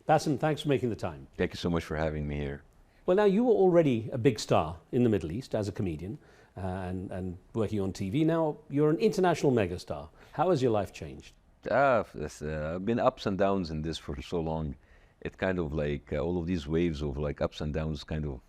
Bassem, thanks for making the time. Thank you so much for having me here. Well, now you were already a big star in the Middle East as a comedian and working on TV. Now you're an international megastar. How has your life changed? I've been ups and downs in this for so long. It kind of like all of these waves of like ups and downs kind of,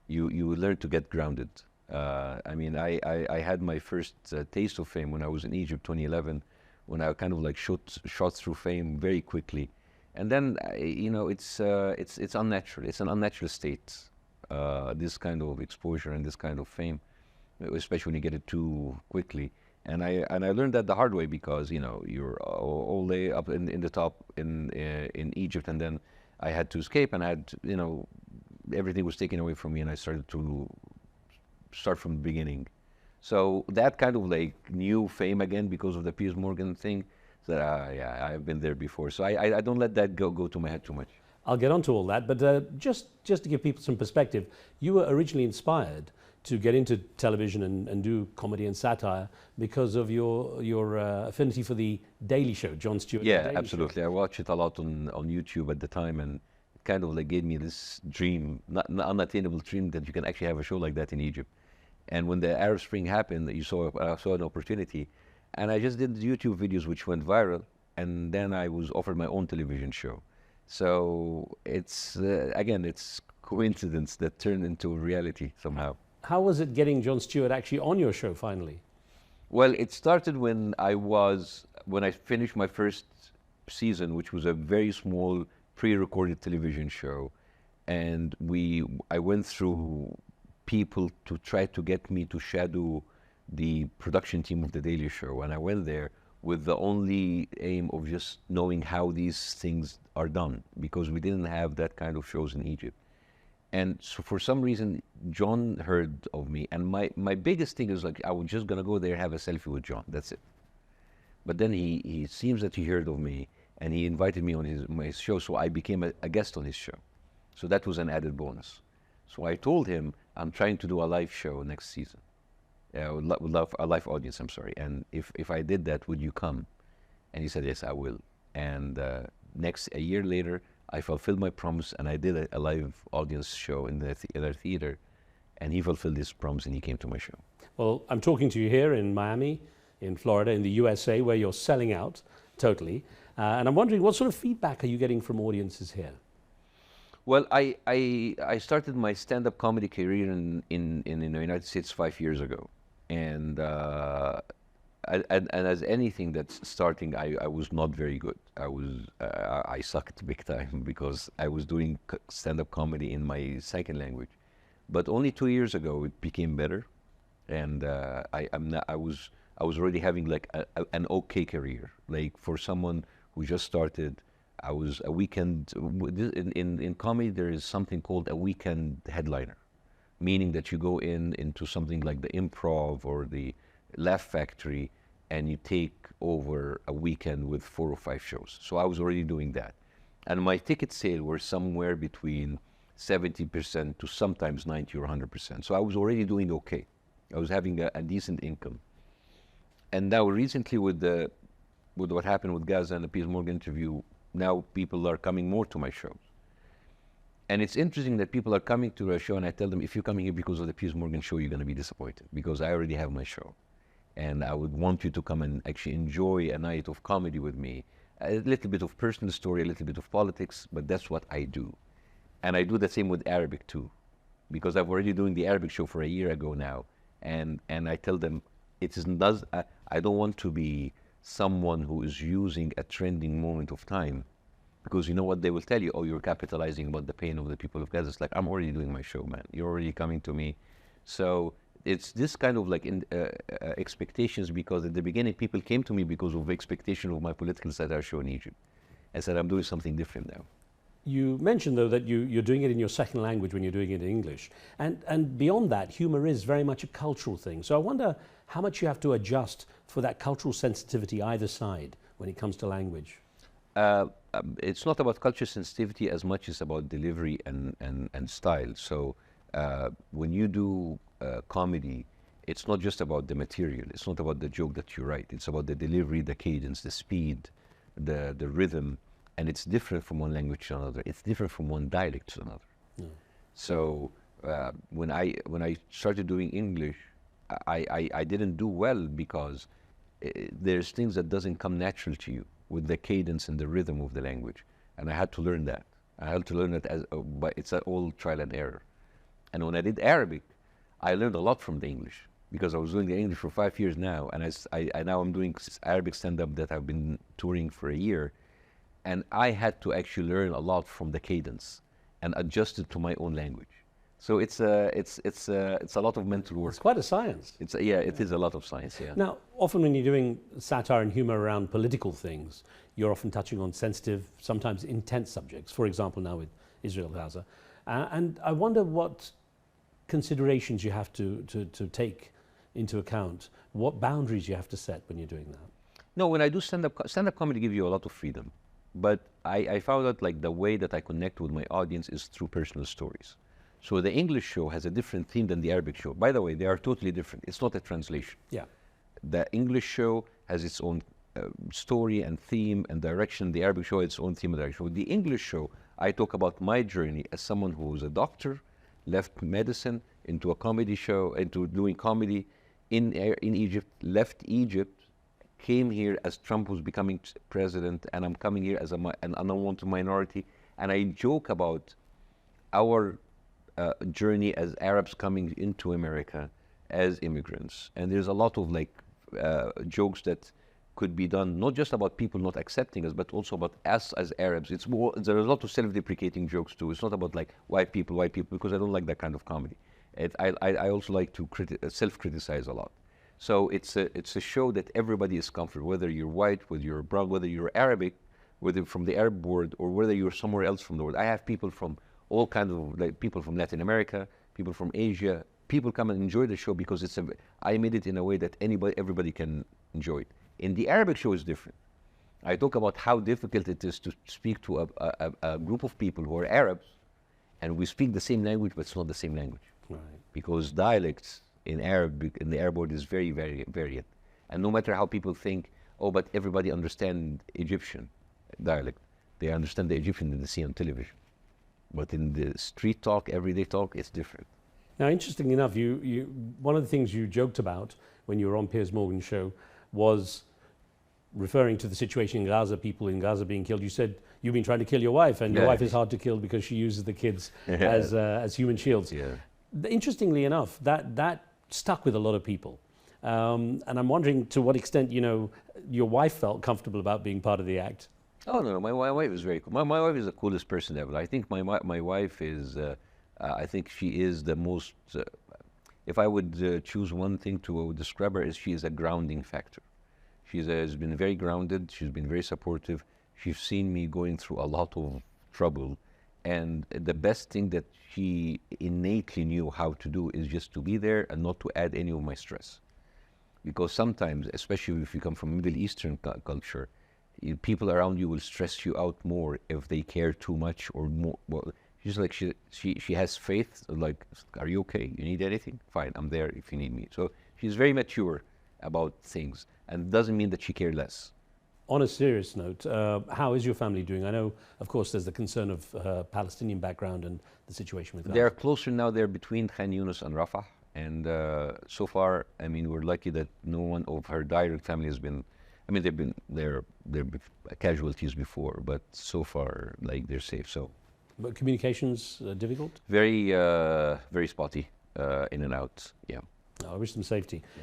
you learn to get grounded. I mean, I had my first taste of fame when I was in Egypt 2011, when I kind of like shot through fame very quickly. And then, you know, it's unnatural. It's an unnatural state, this kind of exposure and this kind of fame, especially when you get it too quickly. And I learned that the hard way because, you know, you're all the way up in the top in Egypt, and then I had to escape, and I had, you know, everything was taken away from me, and I started to start from the beginning. So that kind of like new fame again because of the Piers Morgan thing. That yeah, I've been there before, so I don't let that go to my head too much. I'll get onto all that, but just to give people some perspective, you were originally inspired to get into television and do comedy and satire because of your affinity for the Daily Show, Jon Stewart. Yeah, absolutely. I watched it a lot on YouTube at the time, and it kind of like gave me this dream, not an unattainable dream, that you can actually have a show like that in Egypt. And when the Arab Spring happened, I saw an opportunity. And I just did YouTube videos which went viral, and then I was offered my own television show. So it's, again, it's coincidence that turned into reality somehow. How was it getting Jon Stewart actually on your show finally? Well, it started when I finished my first season, which was a very small pre-recorded television show. And I went through people to try to get me to shadow the production team of The Daily Show, and I went there with the only aim of just knowing how these things are done, because we didn't have that kind of shows in Egypt. And so for some reason, Jon heard of me, and my biggest thing is like, I was just gonna go there, have a selfie with Jon, that's it. But then he seems that he heard of me, and he invited me on my show, so I became a guest on his show. So that was an added bonus. So I told him, I'm trying to do a live show next season. Would love a live audience, I'm sorry. And if I did that, would you come? And he said, yes, I will. And a year later, I fulfilled my promise, and I did a live audience show in the theater, and he fulfilled his promise, and he came to my show. Well, I'm talking to you here in Miami, in Florida, in the USA, where you're selling out totally. And I'm wondering, what sort of feedback are you getting from audiences here? Well, I started my stand-up comedy career in the United States 5 years ago. And as anything that's starting, I was not very good. I sucked big time because I was doing stand-up comedy in my second language. But only 2 years ago it became better, and I was already having like an okay career. Like for someone who just started, I was a weekend in comedy. There is something called a weekend headliner, meaning that you go into something like the Improv or the Laugh Factory, and you take over a weekend with 4 or 5 shows. So I was already doing that. And my ticket sale were somewhere between 70% to sometimes 90 or 100%. So I was already doing okay. I was having a decent income. And now recently with what happened with Gaza and the Piers Morgan interview, now people are coming more to my shows. And it's interesting that people are coming to a show, and I tell them, if you're coming here because of the Piers Morgan show, you're going to be disappointed, because I already have my show. And I would want you to come and actually enjoy a night of comedy with me. A little bit of personal story, a little bit of politics, but that's what I do. And I do the same with Arabic too, because I've already doing the Arabic show for a year ago now. And I tell them, I don't want to be someone who is using a trending moment of time. Because you know what they will tell you? Oh, you're capitalizing about the pain of the people of Gaza. It's like, I'm already doing my show, man. You're already coming to me. So it's this kind of like expectations, because at the beginning people came to me because of expectation of my political satire show in Egypt. I said, I'm doing something different now. You mentioned, though, that you're doing it in your second language when you're doing it in English. And beyond that, humor is very much a cultural thing. So I wonder how much you have to adjust for that cultural sensitivity either side when it comes to language. It's not about culture sensitivity as much as about delivery and style. So when you do comedy, it's not just about the material. It's not about the joke that you write. It's about the delivery, the cadence, the speed, the rhythm, and it's different from one language to another. It's different from one dialect to another. Yeah. So when I started doing English, I didn't do well because there's things that doesn't come natural to you with the cadence and the rhythm of the language, and I had to learn that. I had to learn it but it's all trial and error. And when I did Arabic, I learned a lot from the English because I was doing the English for 5 years now, and I now I'm doing Arabic stand-up that I've been touring for a year, and I had to actually learn a lot from the cadence and adjust it to my own language. So it's a lot of mental work. It's quite a science. It is a lot of science. Yeah. Now, often when you're doing satire and humor around political things, you're often touching on sensitive, sometimes intense subjects. For example, now with Israel, Gaza, and I wonder what considerations you have to take into account, what boundaries you have to set when you're doing that. No, when I do stand-up comedy gives you a lot of freedom, but I found out like the way that I connect with my audience is through personal stories. So the English show has a different theme than the Arabic show. By the way, they are totally different. It's not a translation. Yeah. The English show has its own story and theme and direction. The Arabic show has its own theme and direction. With the English show, I talk about my journey as someone who was a doctor, left medicine into a comedy show, into doing comedy in Egypt, left Egypt, came here as Trump was becoming president, and I'm coming here as an unwanted minority, and I joke about our journey as Arabs coming into America as immigrants. And there's a lot of like jokes that could be done, not just about people not accepting us, but also about us as Arabs. It's more, there are a lot of self-deprecating jokes too. It's not about like white people, because I don't like that kind of comedy. I also like to self-criticize a lot. So it's a show that everybody is comfortable, whether you're white, whether you're brown, whether you're Arabic, whether from the Arab world, or whether you're somewhere else from the world. I have people from all kinds of, like people from Latin America, people from Asia. People come and enjoy the show because I made it in a way that everybody can enjoy it. In the Arabic show, it's different. I talk about how difficult it is to speak to a group of people who are Arabs, and we speak the same language, but it's not the same language. Right. Because dialects in the Arab world is very, very variant. And no matter how people think, oh, but everybody understands Egyptian dialect, they understand the Egyptian that they see on television. But in the street talk, everyday talk, it's different. Now, interestingly enough, one of the things you joked about when you were on Piers Morgan's show was referring to the situation in Gaza, people in Gaza being killed. You said you've been trying to kill your wife, and your wife is hard to kill because she uses the kids as human shields. Yeah. Interestingly enough, that stuck with a lot of people. And I'm wondering to what extent, your wife felt comfortable about being part of the act. Oh, no, my wife is very cool. My wife is the coolest person ever. I think my wife is, I think she is the most, if I would choose one thing to describe her, is she is a grounding factor. She has been very grounded. She's been very supportive. She's seen me going through a lot of trouble. And the best thing that she innately knew how to do is just to be there and not to add any of my stress. Because sometimes, especially if you come from Middle Eastern culture, people around you will stress you out more if they care too much or more. Well, she's like, she has faith, like, are you okay? You need anything? Fine, I'm there if you need me. So she's very mature about things, and doesn't mean that she cares less. On a serious note, how is your family doing? I know, of course, there's the concern of Palestinian background and the situation with that. They're closer now. They're between Khan Yunis and Rafah. And so far, I mean, we're lucky that no one of her direct family has been, I mean, they're casualties before, but so far, like, they're safe. So, but communications difficult? Very, very spotty, in and out. Yeah. I wish them safety. Yeah.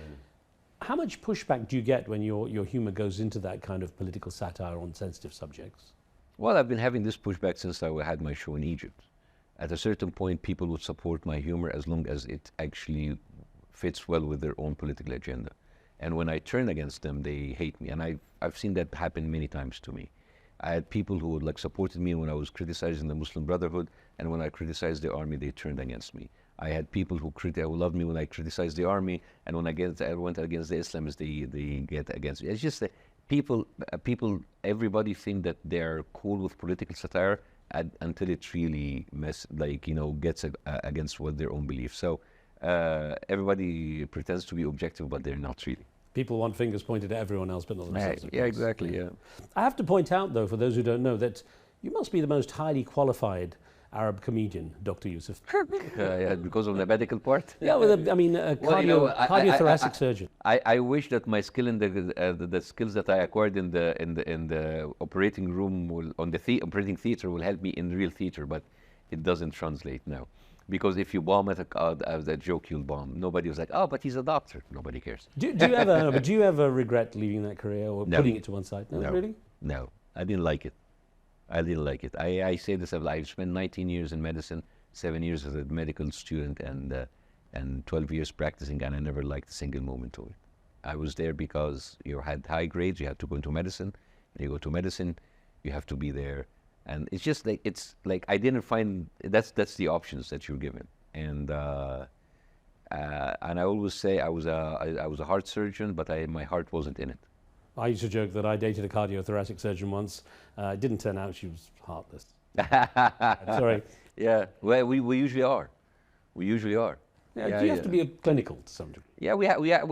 How much pushback do you get when your humor goes into that kind of political satire on sensitive subjects? Well, I've been having this pushback since I had my show in Egypt. At a certain point, people would support my humor as long as it actually fits well with their own political agenda. And when I turn against them, they hate me. And I've seen that happen many times to me. I had people who like supported me when I was criticizing the Muslim Brotherhood, and when I criticized the army, they turned against me. I had people who loved me when I criticized the army, and when I went against the Islamists, they get against me. It's just that everybody think that they're cool with political satire until it really gets against what their own beliefs. So everybody pretends to be objective, but they're not really. People want fingers pointed at everyone else, but not themselves. Yeah, exactly, yeah. I have to point out, though, for those who don't know, that you must be the most highly qualified Arab comedian, Dr. Youssef. Yeah, because of the medical part? Yeah, well, I mean, a cardiothoracic surgeon. I wish that my skill in the skills that I acquired in the operating room on the operating theater will help me in real theater, but it doesn't translate now. Because if you bomb at a joke, you'll bomb. Nobody was like, oh, but he's a doctor. Nobody cares. Do you ever regret leaving that career or putting it to one side? No, really? No, I didn't like it. I didn't like it. I say this, I spent 19 years in medicine, 7 years as a medical student, and 12 years practicing, and I never liked a single moment of it. I was there because you had high grades, you had to go into medicine. When you go to medicine, you have to be there. And it's just like, I didn't find, that's the options that you're given. And I always say I was a heart surgeon, but my heart wasn't in it. I used to joke that I dated a cardiothoracic surgeon once. It didn't turn out she was heartless. Sorry. Yeah, well, we usually are. We usually are. Yeah, do you have to be a clinical to some degree? Yeah, we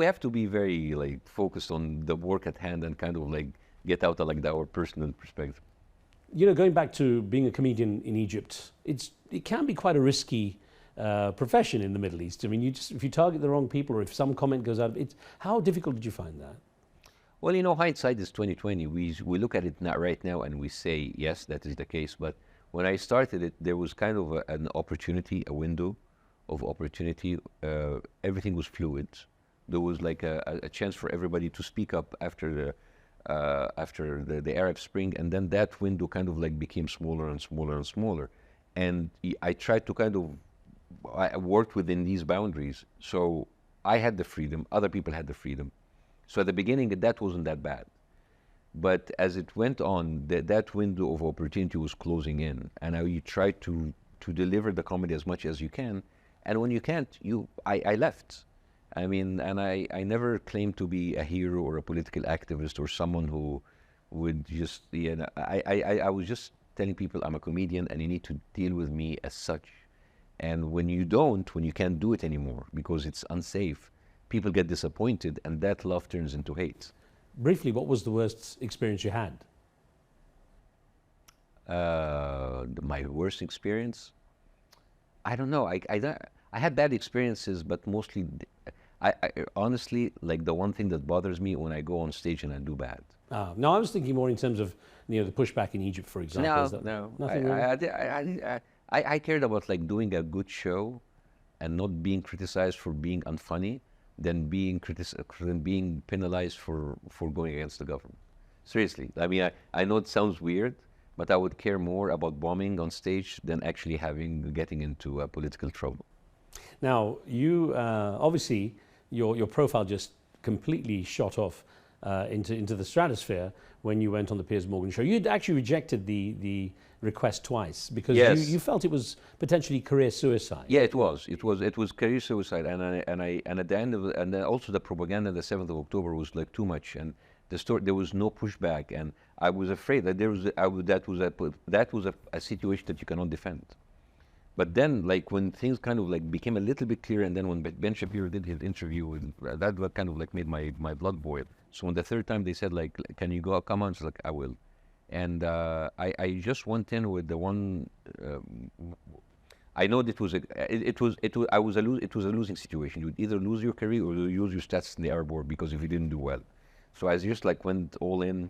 have to be very like focused on the work at hand and kind of like get out of like our personal perspective. You know, going back to being a comedian in Egypt, it can be quite a risky profession in the Middle East. I mean, if you target the wrong people or if some comment goes out, how difficult did you find that? Well, you know, hindsight is 20/20. We look at it right now and we say, yes, that is the case. But when I started it, there was kind of an opportunity, a window of opportunity. Everything was fluid. There was like a chance for everybody to speak up after the Arab Spring, and then that window kind of like became smaller and smaller and smaller. And I tried to kind of work within these boundaries. So I had the freedom, other people had the freedom. So at the beginning, that wasn't that bad. But as it went on, that window of opportunity was closing in. And now you try to deliver the comedy as much as you can. And when you can't, I left. I mean, and I never claimed to be a hero or a political activist or someone who would just, you know, I was just telling people I'm a comedian and you need to deal with me as such. And when you can't do it anymore because it's unsafe, people get disappointed and that love turns into hate. Briefly, what was the worst experience you had? My worst experience? I don't know. I had bad experiences, but mostly, I honestly, like the one thing that bothers me when I go on stage and I do bad. No, I was thinking more in terms of, you know, the pushback in Egypt, for example. No. Nothing really? I cared about like doing a good show and not being criticized for being unfunny than being penalized for going against the government. Seriously, I mean, I know it sounds weird, but I would care more about bombing on stage than actually getting into political trouble. Now, you obviously your profile just completely shot off into the stratosphere when you went on the Piers Morgan show. You'd actually rejected the request twice because you felt it was potentially career suicide. Yeah, it was career suicide, and at the end of it, and then also the propaganda the 7th of October was like too much, and the story, there was no pushback, and I was afraid that that was a situation that you cannot defend. But then, like when things kind of like became a little bit clearer, and then when Ben Shapiro did his interview, that kind of like made my blood boil. So when the third time they said like, "Can you come on?" It's like, I will. And I just went in with the one. I know that it was a losing situation. You would either lose your career or you lose your status in the Arab world because if you didn't do well. So I just like went all in,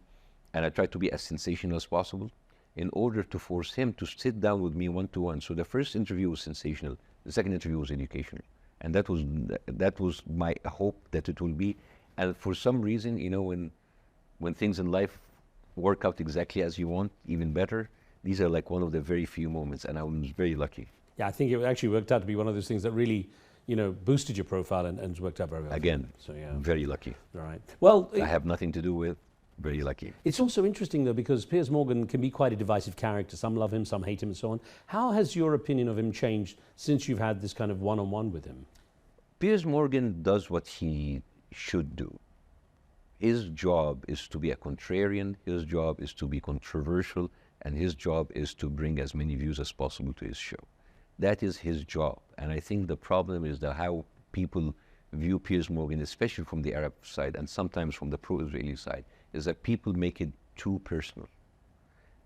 and I tried to be as sensational as possible, in order to force him to sit down with me one-to-one. So the first interview was sensational. The second interview was educational, and that was my hope that it will be. And for some reason, you know, when things in life work out exactly as you want, even better, these are like one of the very few moments, and I was very lucky. Yeah, I think it actually worked out to be one of those things that really, you know, boosted your profile and worked out very well. Again, so yeah, very lucky. All right. Well, I have nothing to do with. Very lucky. It's also interesting though, because Piers Morgan can be quite a divisive character. Some love him, some hate him, and so on. How has your opinion of him changed since you've had this kind of one-on-one with him? Piers Morgan does what he should do. His job is to be a contrarian, his job is to be controversial, and his job is to bring as many views as possible to his show. That is his job. And I think the problem is how people view Piers Morgan, especially from the Arab side and sometimes from the pro-Israeli side, is that people make it too personal.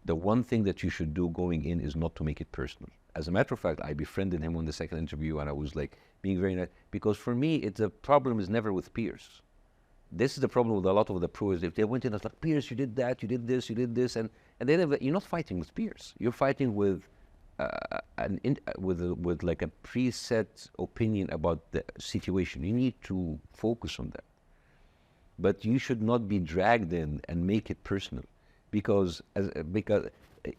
The one thing that you should do going in is not to make it personal. As a matter of fact, I befriended him on the second interview, and I was like being very nice, because for me, the problem is never with Piers. This is the problem with a lot of the pros. If they went in, it's like, Piers, you did that, you did this, and then you're not fighting with Piers. You're fighting with with like a preset opinion about the situation. You need to focus on that. But you should not be dragged in and make it personal, because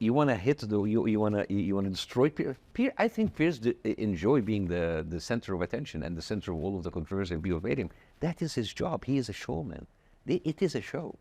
you want to hit you want to destroy Piers. I think Piers enjoy being the center of attention and the center of all of the controversy and people hate him. That is his job. He is a showman. It is a show.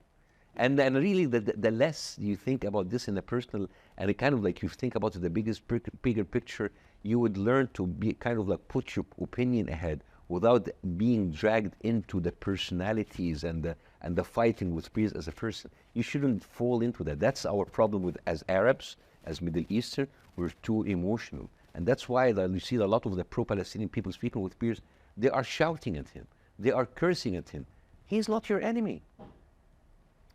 And really, the less you think about this in a personal, and it kind of like you think about the bigger picture, you would learn to be kind of like put your opinion ahead without being dragged into the personalities and the fighting with Piers as a person. You shouldn't fall into that. That's our problem with, as Arabs, as Middle Eastern, we're too emotional. And that's why you see a lot of the pro-Palestinian people speaking with Piers, they are shouting at him. They are cursing at him. He's not your enemy.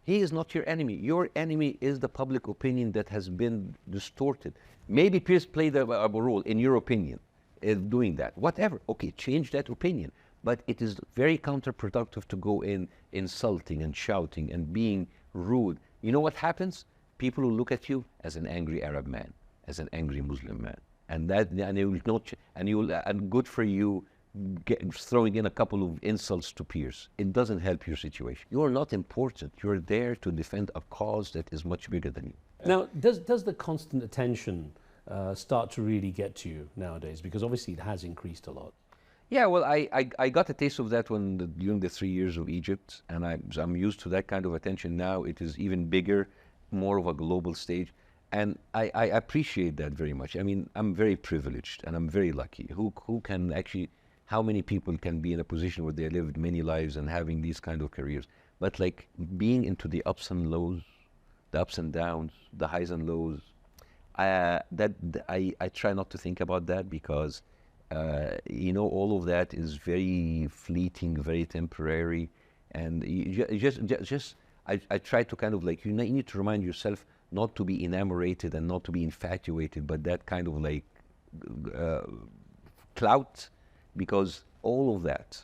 He is not your enemy. Your enemy is the public opinion that has been distorted. Maybe Piers played a role, in your opinion, in doing that. Whatever. Okay, change that opinion. But it is very counterproductive to go in insulting and shouting and being rude. You know what happens? People will look at you as an angry Arab man, as an angry Muslim man, and they will not. And good for you, throwing in a couple of insults to Piers. It doesn't help your situation. You are not important. You're there to defend a cause that is much bigger than you. Now, does the constant attention start to really get to you nowadays? Because obviously it has increased a lot. Yeah, well, I got a taste of that during the 3 years of Egypt, and I'm used to that kind of attention now. It is even bigger, more of a global stage, and I appreciate that very much. I mean, I'm very privileged, and I'm very lucky. Who can actually, how many people can be in a position where they lived many lives and having these kind of careers? But like being into the ups and lows, the ups and downs, the highs and lows, I try not to think about that, because all of that is very fleeting, very temporary, and I try to kind of like, you need to remind yourself not to be enamored and not to be infatuated, but that kind of like clout, because all of that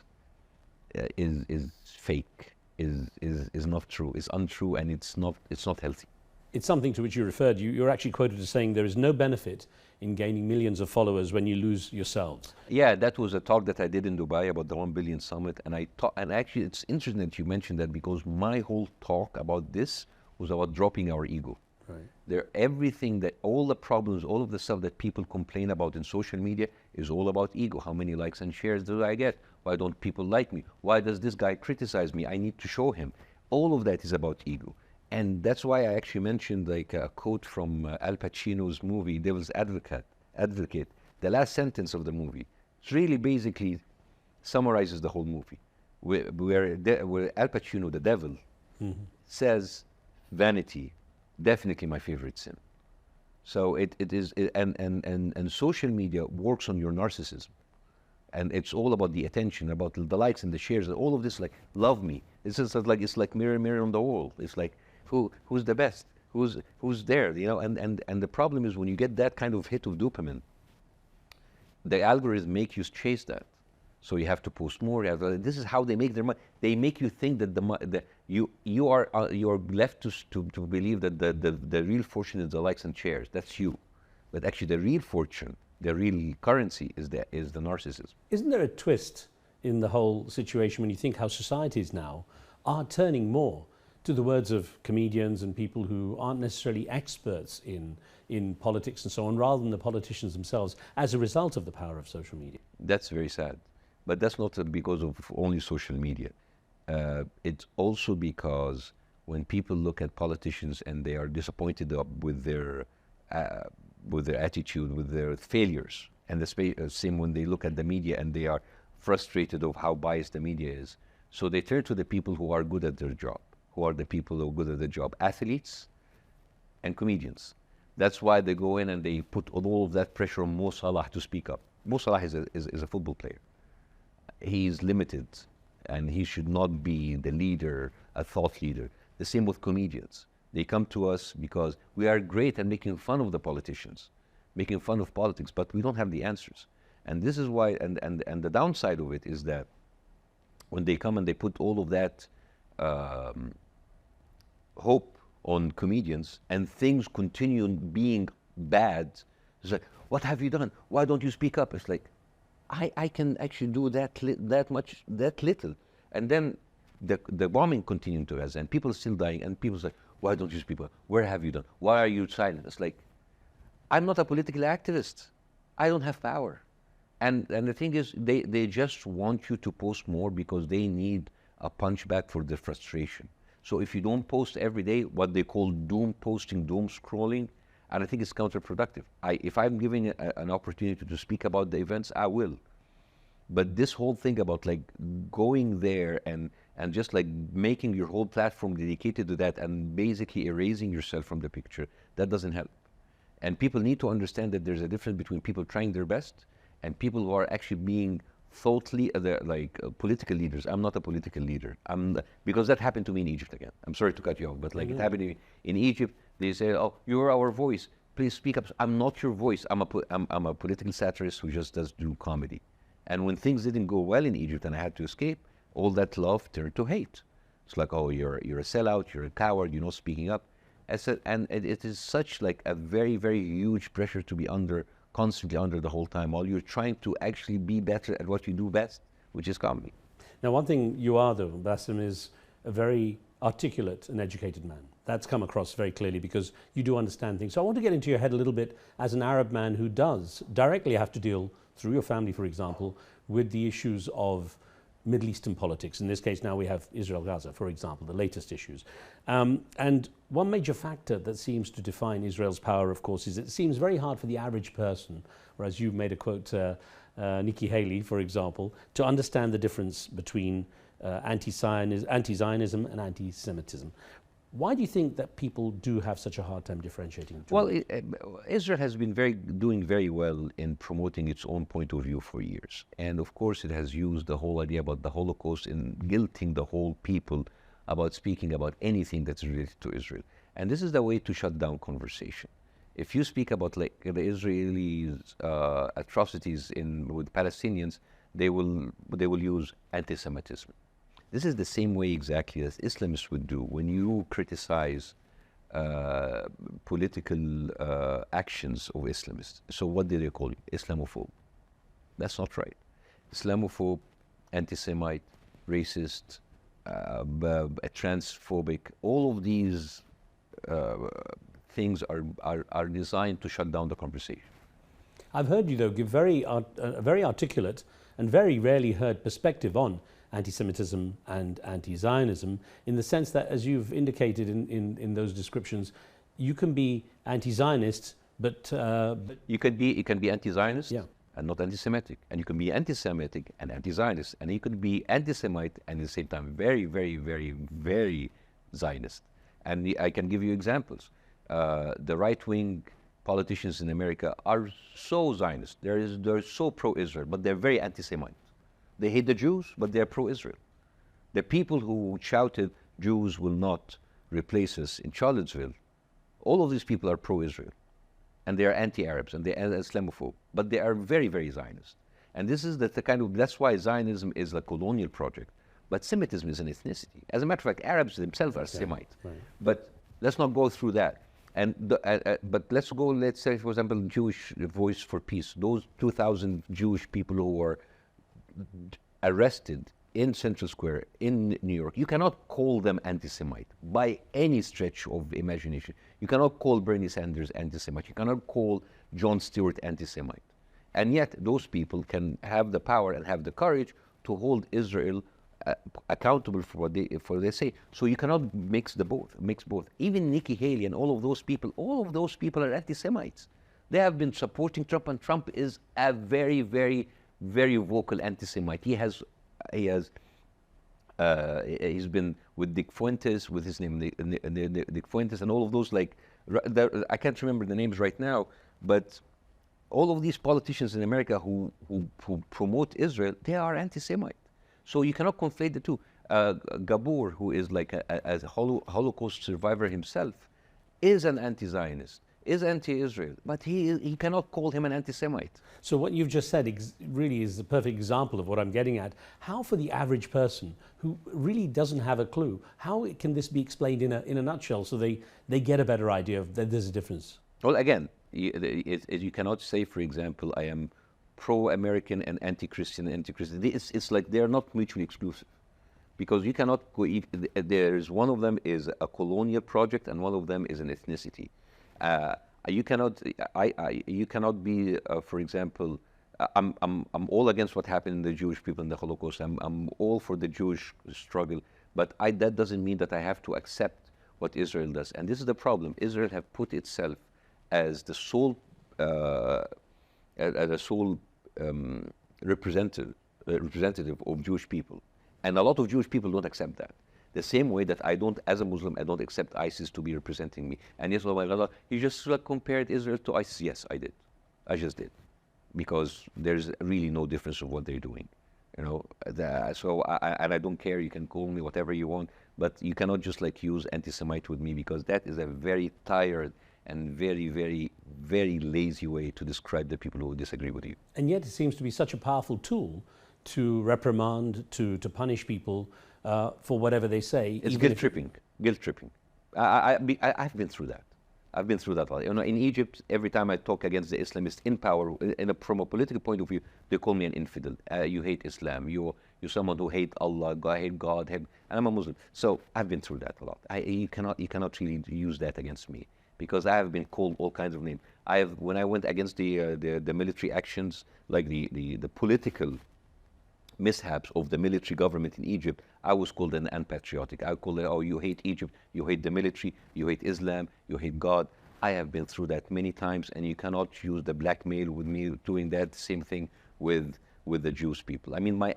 is fake, is not true, is untrue, and it's not healthy. It's something to which you referred. You're actually quoted as saying there is no benefit in gaining millions of followers when you lose yourselves. Yeah, that was a talk that I did in Dubai about the 1 billion summit, and actually it's interesting that you mentioned that, because my whole talk about this was about dropping our ego. Right. All the problems, all of the stuff that people complain about in social media is all about ego. How many likes and shares do I get? Why don't people like me? Why does this guy criticize me? I need to show him. All of that is about ego. And that's why I actually mentioned like a quote from Al Pacino's movie, Devil's Advocate. The last sentence of the movie. It really basically summarizes the whole movie. Where Al Pacino, the devil, says, vanity, definitely my favorite sin. So and social media works on your narcissism. And it's all about the attention, about the likes and the shares, and all of this, like, love me. It's just like, it's like mirror on the wall. It's like, who's the best? Who's there? And the problem is, when you get that kind of hit of dopamine, the algorithm make you chase that. So you have to post more. This is how they make their money. They make you think that you are left to believe that the real fortune is the likes and shares. That's you, but actually the real fortune, the real currency is the narcissism. Isn't there a twist in the whole situation when you think how societies now are turning more to the words of comedians and people who aren't necessarily experts in politics and so on, rather than the politicians themselves, as a result of the power of social media? That's very sad. But that's not because of only social media. It's also because when people look at politicians and they are disappointed with their attitude, with their failures, and the same when they look at the media and they are frustrated of how biased the media is, so they turn to the people who are good at their job. Who are the people who are good at their job? Athletes and comedians. That's why they go in and they put all of that pressure on Mo Salah to speak up. Mo Salah is a football player. he's limited and he should not be the leader, a thought leader. The same with comedians. They come to us because we are great at making fun of the politicians, making fun of politics, but we don't have the answers. And this is why, and the downside of it is that when they come and they put all of that hope on comedians and things continue being bad, it's like, what have you done? Why don't you speak up? It's like, I can actually do that little. And then the bombing continuing to Gaza and people still dying and people say, why don't you speak up? Where have you done? Why are you silent? It's like, I'm not a political activist. I don't have power. And the thing is, they just want you to post more because they need a punchback for their frustration. So if you don't post every day, what they call doom posting, doom scrolling, and I think it's counterproductive. If I'm giving an opportunity to speak about the events, I will. But this whole thing about like going there and just like making your whole platform dedicated to that and basically erasing yourself from the picture, that doesn't help. And people need to understand that there's a difference between people trying their best and people who are actually being political leaders. I'm not a political leader. Because that happened to me in Egypt again. I'm sorry to cut you off, but like it happened in Egypt. They say, "Oh, you're our voice. Please speak up." I'm not your voice. I'm a political satirist who just does do comedy. And when things didn't go well in Egypt and I had to escape, all that love turned to hate. It's like, "Oh, you're a sellout. You're a coward. You're not speaking up." And it is such like a very, very huge pressure to be constantly under the whole time, while you're trying to actually be better at what you do best, which is comedy. Now, one thing you are, though, Bassem, is a very articulate and educated man. That's come across very clearly because you do understand things. So I want to get into your head a little bit as an Arab man who does directly have to deal, through your family, for example, with the issues of Middle Eastern politics. In this case, now we have Israel-Gaza, for example, the latest issues. And one major factor that seems to define Israel's power, of course, is it seems very hard for the average person, whereas you've made a quote, Nikki Haley, for example, to understand the difference between anti-Zionism and anti-Semitism. Why do you think that people do have such a hard time differentiating? Well, Israel has been doing very well in promoting its own point of view for years. And of course, it has used the whole idea about the Holocaust in guilting the whole people about speaking about anything that's related to Israel. And this is the way to shut down conversation. If you speak about like the Israelis' atrocities with Palestinians, they will use anti-Semitism. This is the same way exactly as Islamists would do when you criticize political actions of Islamists. So what do they call you? Islamophobe. That's not right. Islamophobe, anti-Semite, racist, transphobic, all of these things are designed to shut down the conversation. I've heard you, though, give a very articulate and very rarely heard perspective on anti-Semitism and anti-Zionism, in the sense that, as you've indicated in those descriptions, you can be anti-Zionist, but you can be anti-Zionist and not anti-Semitic, and you can be anti-Semitic and anti-Zionist, and you can be anti-Semite and at the same time very, very, very, very Zionist. And I can give you examples. The right-wing politicians in America are so Zionist. They're so pro-Israel, but they're very anti-Semite. They hate the Jews, but they're pro-Israel. The people who shouted, "Jews will not replace us" in Charlottesville, all of these people are pro-Israel. And they are anti-Arabs, and they are Islamophobe. But they are very, very Zionist. And this is that's why Zionism is a colonial project. But Semitism is an ethnicity. As a matter of fact, Arabs themselves are Semite. Right. But let's not go through that. But let's say, for example, Jewish Voice for Peace. Those 2,000 Jewish people who were arrested in Central Square in New York, you cannot call them anti-Semite by any stretch of imagination. You cannot call Bernie Sanders anti-Semite. You cannot call Jon Stewart anti-Semite. And yet those people can have the power and have the courage to hold Israel accountable for what they say. So you cannot mix both. Even Nikki Haley and all of those people are anti-Semites. They have been supporting Trump, and Trump is a very, very, very vocal anti-Semite. He's been with Dick Fuentes, with his name Dick Fuentes, and all of those, I can't remember the names right now, but All of these politicians in America who promote Israel, they are anti-Semite. So you cannot conflate the two. Gabor, who is like a Holocaust survivor himself, is an anti-Zionist, is anti-Israel, but he cannot call him an anti-Semite. So what you've just said really is the perfect example of what I'm getting at. How, for the average person who really doesn't have a clue, how can this be explained in a nutshell so they get a better idea of that there's a difference? Well, again, you cannot say, for example, I am pro-American and anti-Christian, It's like they're not mutually exclusive. Because you cannot go, there's one of them is a colonial project and one of them is an ethnicity. You cannot be, for example, I'm all against what happened in the Jewish people in the Holocaust. I'm all for the Jewish struggle, but that doesn't mean that I have to accept what Israel does. And this is the problem. Israel have put itself as the sole, representative of Jewish people. And a lot of Jewish people don't accept that. The same way that I don't, as a Muslim, I don't accept ISIS to be representing me. And yes, oh my God, you just compared Israel to ISIS. Yes, I did. I just did. Because there's really no difference of what they're doing. You know, and I don't care, you can call me whatever you want, but you cannot just like use anti-Semite with me, because that is a very tired and very, very, very lazy way to describe the people who disagree with you. And yet it seems to be such a powerful tool to reprimand, to punish people for whatever they say. It's guilt tripping. Guilt tripping. I've been through that. I've been through that. You know, in Egypt, every time I talk against the Islamists in power, from a political point of view, they call me an infidel. You hate Islam. You're someone who hate Allah. I hate God. And I'm a Muslim. So I've been through that a lot. You cannot really use that against me, because I have been called all kinds of names. When I went against the military actions, like the political mishaps of the military government in Egypt, I was called an unpatriotic. I called it, oh, you hate Egypt, you hate the military, you hate Islam, you hate God. I have been through that many times, and you cannot use the blackmail with me doing that same thing with the Jewish people. I mean, my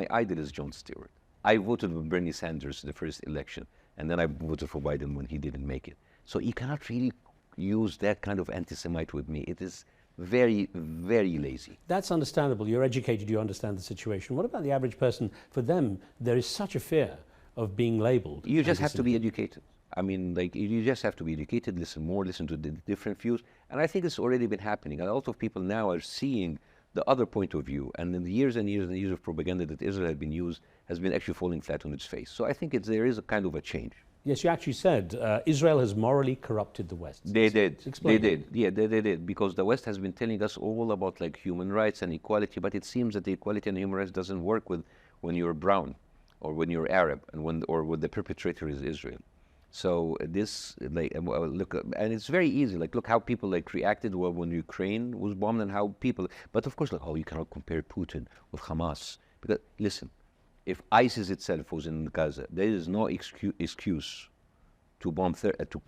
idol is Jon Stewart. I voted for Bernie Sanders in the first election, and then I voted for Biden when he didn't make it. So you cannot really use that kind of anti-Semite with me. It is very, very lazy. That's understandable. You're educated, you understand the situation. What about the average person? For them, there is such a fear of being labeled. You just have to be educated. I mean, like, you just have to be educated, listen to the different views. And I think it's already been happening. A lot of people now are seeing the other point of view. And in the years and years and years of propaganda that Israel has been actually falling flat on its face. So I think there is a kind of a change. Yes, you actually said Israel has morally corrupted the West. They did. Explain. They did. Yeah, they did. Because the West has been telling us all about like human rights and equality, but it seems that the equality and human rights doesn't work when you're brown, or when you're Arab, and when the perpetrator is Israel. So this, like, look, and it's very easy. Like, look how people like reacted when Ukraine was bombed, and how people. But of course, like, oh, you cannot compare Putin with Hamas, because listen. If ISIS itself was in Gaza, there is no excuse to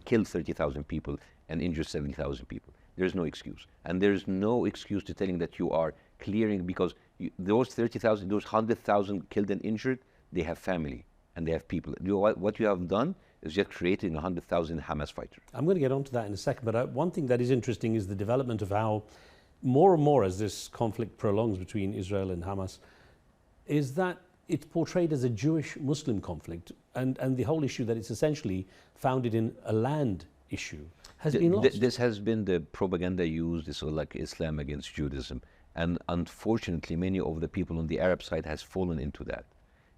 kill 30,000 people and injure 70,000 people. There is no excuse. And there is no excuse to telling that you are clearing, because those 30,000, those 100,000 killed and injured, they have family and they have people. What you have done is just creating 100,000 Hamas fighters. I'm going to get onto that in a second, but one thing that is interesting is the development of how more and more, as this conflict prolongs between Israel and Hamas, is that it's portrayed as a Jewish-Muslim conflict, and the whole issue that it's essentially founded in a land issue has been lost. This has been the propaganda used, so like Islam against Judaism, and unfortunately many of the people on the Arab side has fallen into that.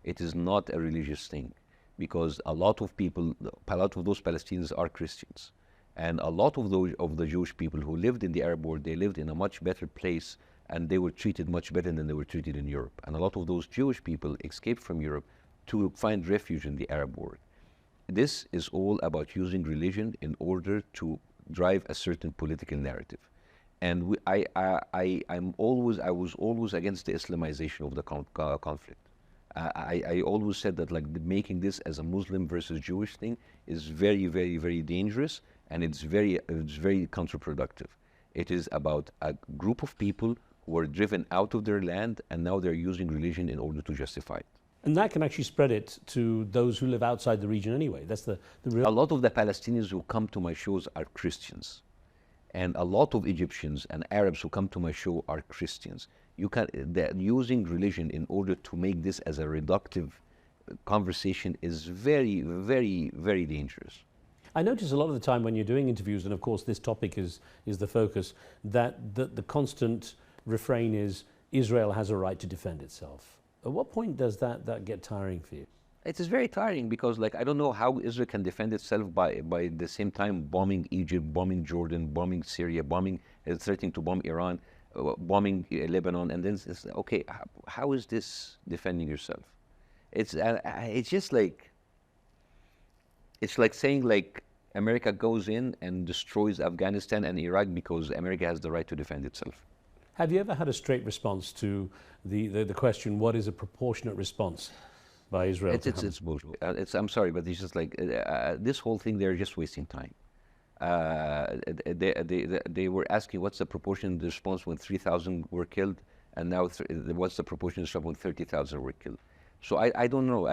It is not a religious thing, because a lot of those Palestinians are Christians, and a lot of the Jewish people who lived in the Arab world, they lived in a much better place, and they were treated much better than they were treated in Europe. And a lot of those Jewish people escaped from Europe to find refuge in the Arab world. This is all about using religion in order to drive a certain political narrative. And I was always against the Islamization of the conflict. I always said that like making this as a Muslim versus Jewish thing is very, very, very dangerous, and it's very counterproductive. It is about a group of people who were driven out of their land, and now they're using religion in order to justify it. And that can actually spread it to those who live outside the region anyway. That's the real... A lot of the Palestinians who come to my shows are Christians. And a lot of Egyptians and Arabs who come to my show are Christians. They're using religion in order to make this as a reductive conversation is very, very, very dangerous. I notice a lot of the time when you're doing interviews, and of course this topic is the focus, that the constant refrain is Israel has a right to defend itself. At what point does that get tiring for you? It is very tiring because, like, I don't know how Israel can defend itself by the same time bombing Egypt, bombing Jordan, bombing Syria, threatening to bomb Iran, bombing Lebanon, and then it's okay. How is this defending yourself? It's just like, it's like saying like America goes in and destroys Afghanistan and Iraq because America has the right to defend itself. Have you ever had a straight response to the question, what is a proportionate response by Israel? It's bullshit. I'm sorry, but it's just like this whole thing. They're just wasting time. They were asking what's the proportion of the response when 3,000 were killed, and now what's the proportion of the response when 30,000 were killed. So I don't know.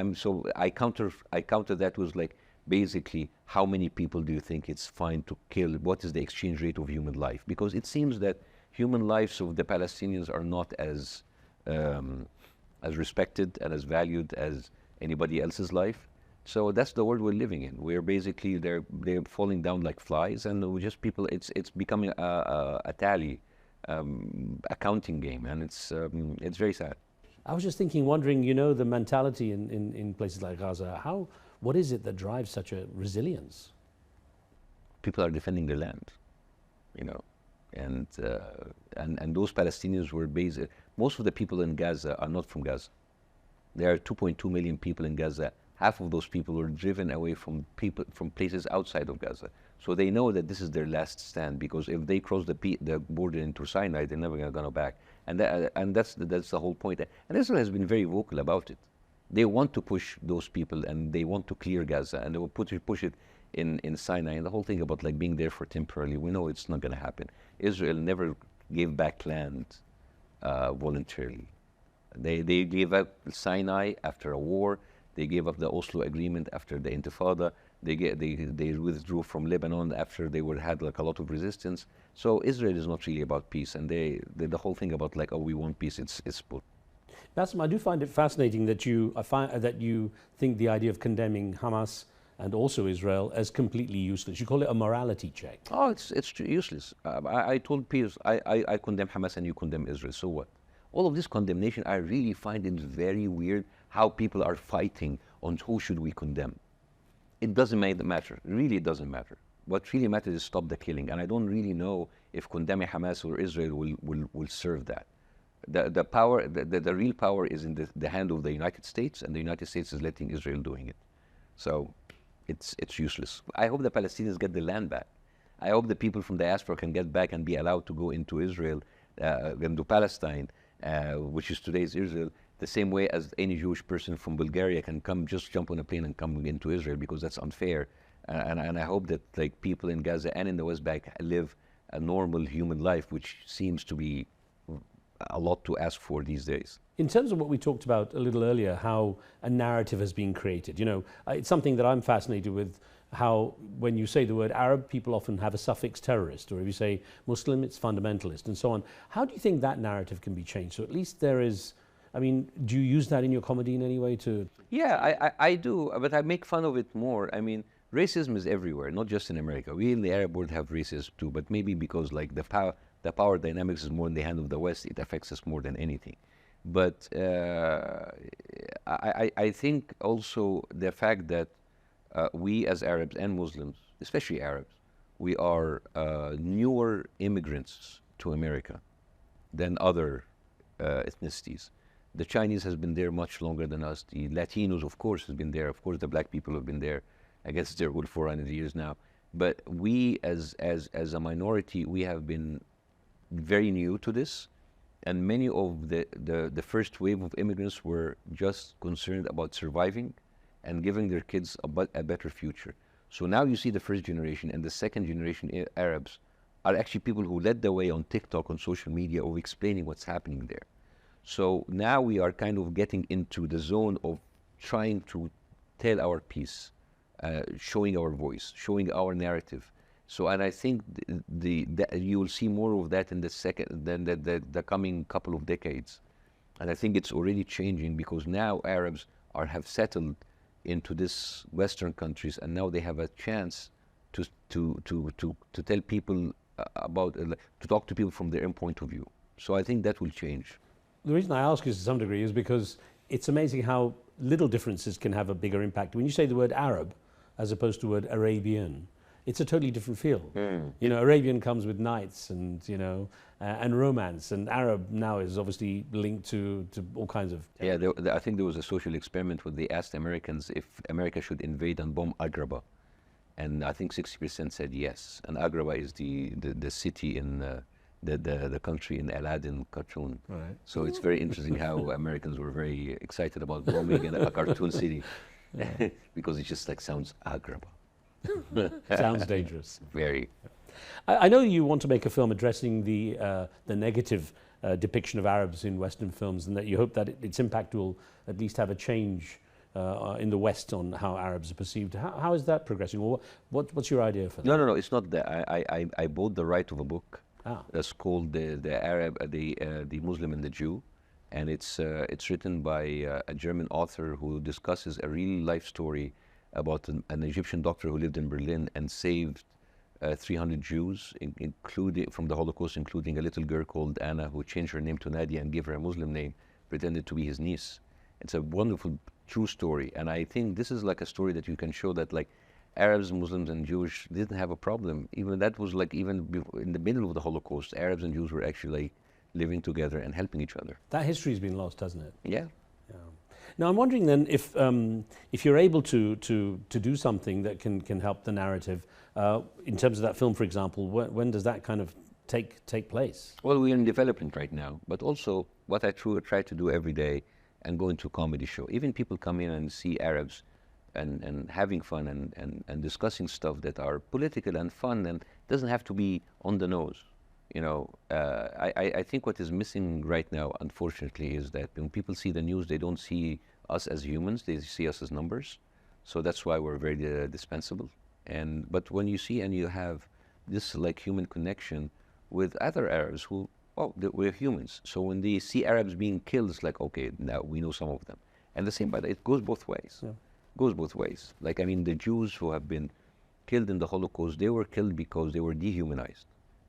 I counter that with like basically how many people do you think it's fine to kill? What is the exchange rate of human life? Because it seems that human lives of the Palestinians are not as respected and as valued as anybody else's life. So that's the world we're living in. We're basically they're falling down like flies, and we just people. It's becoming a tally, accounting game, and it's very sad. I was just wondering, the mentality in places like Gaza. What is it that drives such a resilience? People are defending their land, and those Palestinians were based. Most of the people in Gaza are not from Gaza. There are 2.2 million people in Gaza. Half of those people were driven away from places outside of Gaza. So they know that this is their last stand, because if they cross the border into Sinai, they're never going to go back. And that's the whole point. And Israel has been very vocal about it. They want to push those people, and they want to clear Gaza, and they will push it in Sinai. And the whole thing about like being there for temporarily, we know it's not going to happen. Israel never gave back land voluntarily. They gave up Sinai after a war. They gave up the Oslo Agreement after the Intifada. They withdrew from Lebanon after they had like a lot of resistance. So Israel is not really about peace, and the whole thing about like, oh, we want peace, it's bull. Bassem, I do find it fascinating that you think the idea of condemning Hamas and also Israel as completely useless. You call it a morality check. Oh, it's useless. I told Piers, I condemn Hamas and you condemn Israel. So what? All of this condemnation, I really find it very weird how people are fighting on who should we condemn. It doesn't matter. Really, it doesn't matter. What really matters is stop the killing. And I don't really know if condemning Hamas or Israel will serve that. The real power is in the hand of the United States, and the United States is letting Israel doing it. So it's useless. I hope the Palestinians get the land back. I hope the people from the diaspora can get back and be allowed to go into Israel, into Palestine, which is today's Israel, the same way as any Jewish person from Bulgaria can just jump on a plane and come into Israel, because that's unfair. And I hope that like people in Gaza and in the West Bank live a normal human life, which seems to be a lot to ask for these days. In terms of what we talked about a little earlier, how a narrative has been created, it's something that I'm fascinated with, how when you say the word Arab, people often have a suffix terrorist, or if you say Muslim, it's fundamentalist, and so on. How do you think that narrative can be changed? So at least there is, do you use that in your comedy in any way to? Yeah, I do, but I make fun of it more. Racism is everywhere, not just in America. We in the Arab world have racism too, but maybe because like the power dynamics is more in the hand of the West, it affects us more than anything. But I think also the fact that we as Arabs and Muslims, especially Arabs, we are newer immigrants to America than other ethnicities. The Chinese has been there much longer than us. The Latinos, of course, has been there. Of course, the black people have been there. I guess they're good 400 years now. But we, as a minority, we have been very new to this, and many of the first wave of immigrants were just concerned about surviving and giving their kids a better future. So now you see the first generation and the second generation Arabs are actually people who led the way on TikTok, on social media, of explaining what's happening there. So now we are kind of getting into the zone of trying to tell our piece, showing our voice, showing our narrative. So, and I think you will see more of that in the coming couple of decades. And I think it's already changing because now Arabs have settled into these Western countries, and now they have a chance to tell people to talk to people from their own point of view. So I think that will change. The reason I ask is to some degree is because it's amazing how little differences can have a bigger impact. When you say the word Arab as opposed to the word Arabian, it's a totally different feel. You know, Arabian comes with knights and, you know, and romance, and Arab now is obviously linked to all kinds of... Yeah, I think there was a social experiment where they asked Americans if America should invade and bomb Agrabah. And I think 60% said yes. And Agrabah is the city in the country in Aladdin cartoon. Right. So it's very interesting how Americans were very excited about bombing in a cartoon city because it just like sounds Agrabah. Sounds dangerous. Very. I know you want to make a film addressing the negative depiction of Arabs in Western films, and that you hope that its impact will at least have a change in the West on how Arabs are perceived. How is that progressing, or what's your idea for that? No, it's not that. I bought the right of a book that's called the Muslim and the Jew, and it's written by a German author who discusses a real life story about an Egyptian doctor who lived in Berlin and saved 300 Jews, including from the Holocaust, including a little girl called Anna, who changed her name to Nadia and gave her a Muslim name, pretended to be his niece. It's a wonderful, true story, and I think this is like a story that you can show that like Arabs, Muslims, and Jewish didn't have a problem. Even that was like even in the middle of the Holocaust, Arabs and Jews were actually like living together and helping each other. That history has been lost, hasn't it? Yeah. Now I'm wondering then if you're able to do something that can help the narrative in terms of that film, for example. When does that kind of take place? Well, we're in development right now, but also what I try to do every day and go into a comedy show. Even people come in and see Arabs and having fun and discussing stuff that are political and fun and doesn't have to be on the nose. You know, I think what is missing right now, unfortunately, is that when people see the news, they don't see us as humans, they see us as numbers. So that's why we're very dispensable. But when you see and you have this like human connection with other Arabs who, we're humans. So when they see Arabs being killed, it's like, okay, now we know some of them. And the same, but it goes both ways. Yeah. Goes both ways. Like, I mean, the Jews who have been killed in the Holocaust, they were killed because they were dehumanized.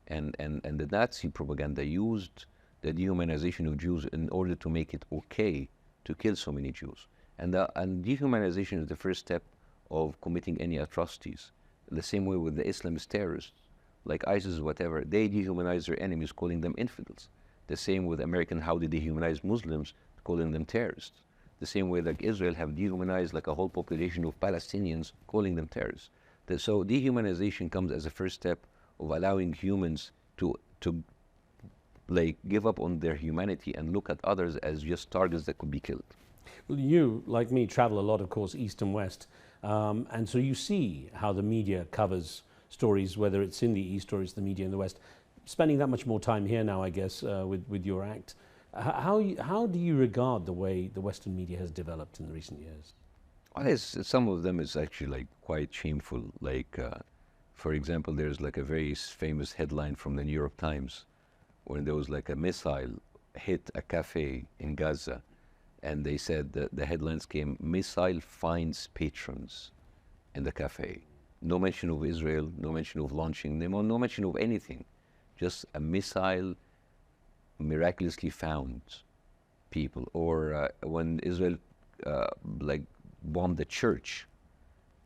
And the Nazi propaganda used the dehumanization of Jews in order to make it okay to kill so many Jews. And dehumanization is the first step of committing any atrocities. The same way with the Islamist terrorists, like ISIS, whatever, they dehumanize their enemies, calling them infidels. The same with American, how they dehumanize Muslims, calling them terrorists. The same way like Israel have dehumanized like a whole population of Palestinians, calling them terrorists. So dehumanization comes as a first step of allowing humans to like give up on their humanity and look at others as just targets that could be killed. Well, you, like me, travel a lot, of course, East and West, and so you see how the media covers stories, whether it's in the East or it's the media in the West. Spending that much more time here now, I guess, with your act, how do you regard the way the Western media has developed in the recent years? Well, some of them is actually like quite shameful. Like, for example, there's like a very famous headline from the New York Times when there was like a missile hit a cafe in Gaza, and they said that the headlines came, "Missile finds patrons in the cafe." No mention of Israel, no mention of launching, no mention of anything. Just a missile miraculously found people. Or when Israel like bombed the church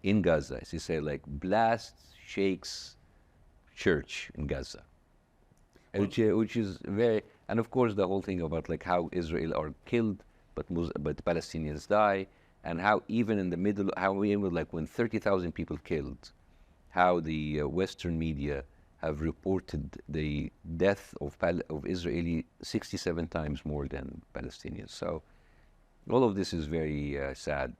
in Gaza, she said like, blast shakes church in Gaza. Which is very, and of course the whole thing about like how Israel are killed, but Palestinians die, and how even in the middle, how we were like when 30,000 people killed, how the Western media have reported the death of Israeli 67 times more than Palestinians. So all of this is very sad.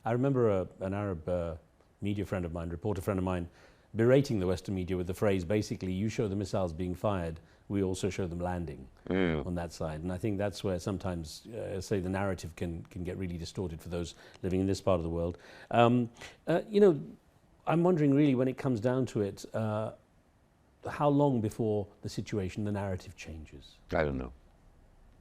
I remember an Arab media friend of mine, reporter friend of mine, berating the Western media with the phrase, basically, you show the missiles being fired, we also show them landing on that side. And I think that's where sometimes, say, the narrative can get really distorted for those living in this part of the world. You know, I'm wondering really when it comes down to it, how long before the situation, the narrative changes? I don't know.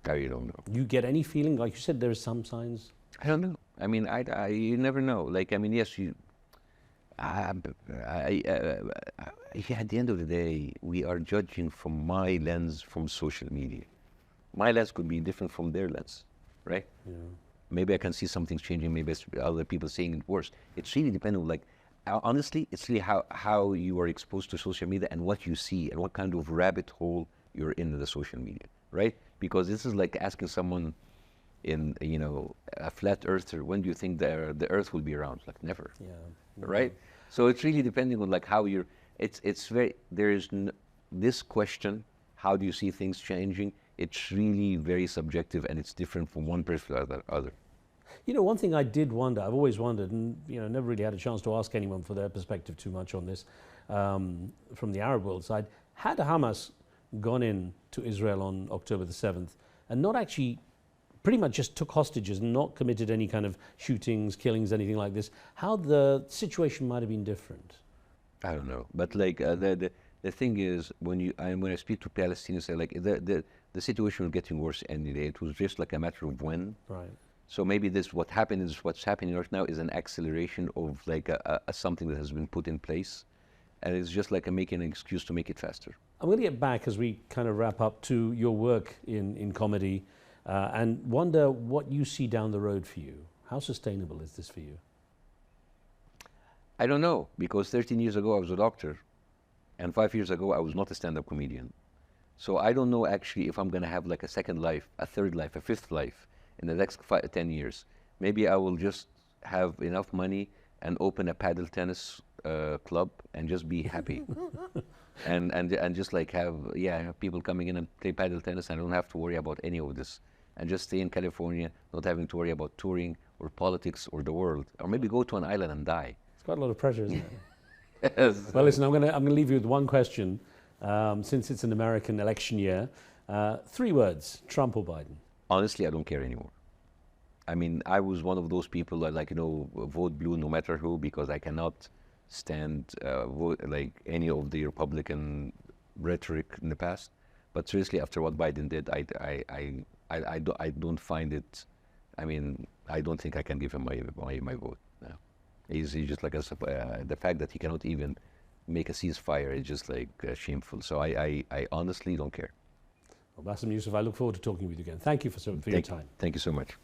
I really don't know. You get any feeling, like you said, there are some signs? I don't know. I mean, you never know. Like, I mean, yes, at the end of the day, we are judging from my lens from social media. My lens could be different from their lens, right? Yeah. Maybe I can see something changing. Maybe it's other people saying it worse. It's really dependent. Like, honestly, it's really how you are exposed to social media and what you see and what kind of rabbit hole you're in the social media, right? Because this is like asking someone in, a flat earther, when do you think the earth will be around? Like, never. Yeah. Right? So it's really depending on like how you're, this question, how do you see things changing? It's really very subjective and it's different from one person to the other. One thing I did wonder, I've always wondered, and never really had a chance to ask anyone for their perspective too much on this, from the Arab world side, had Hamas gone in to Israel on October the 7th and not actually, pretty much just took hostages and not committed any kind of shootings, killings, anything like this, how the situation might have been different? I don't know, but like the thing is, when I speak to Palestinians, they're like the situation was getting worse any day. It was just like a matter of when. Right. So maybe what's happening right now is an acceleration of like a something that has been put in place, and it's just like making an excuse to make it faster. I'm going to get back as we kind of wrap up to your work in comedy, and wonder what you see down the road for you. How sustainable is this for you? I don't know, because 13 years ago I was a doctor, and 5 years ago I was not a stand-up comedian. So I don't know actually if I'm going to have like a second life, a third life, a fifth life in the next 10 years. Maybe I will just have enough money and open a paddle tennis club and just be happy. and just like have people coming in and play paddle tennis, and I don't have to worry about any of this. And just stay in California, not having to worry about touring or politics or the world. Or maybe go to an island and die. It's quite a lot of pressure, isn't it? Yes. Well, listen, I'm going to leave you with one question. Since it's an American election year, 3 words: Trump or Biden? Honestly, I don't care anymore. I mean, I was one of those people that vote blue no matter who, because I cannot stand like any of the Republican rhetoric in the past. But seriously, after what Biden did, I don't find it. I mean, I don't think I can give him my vote. No. He's just like the fact that he cannot even make a ceasefire is just like shameful. So I honestly don't care. Well, Bassem Youssef, I look forward to talking with you again. Thank you for your time. Thank you so much.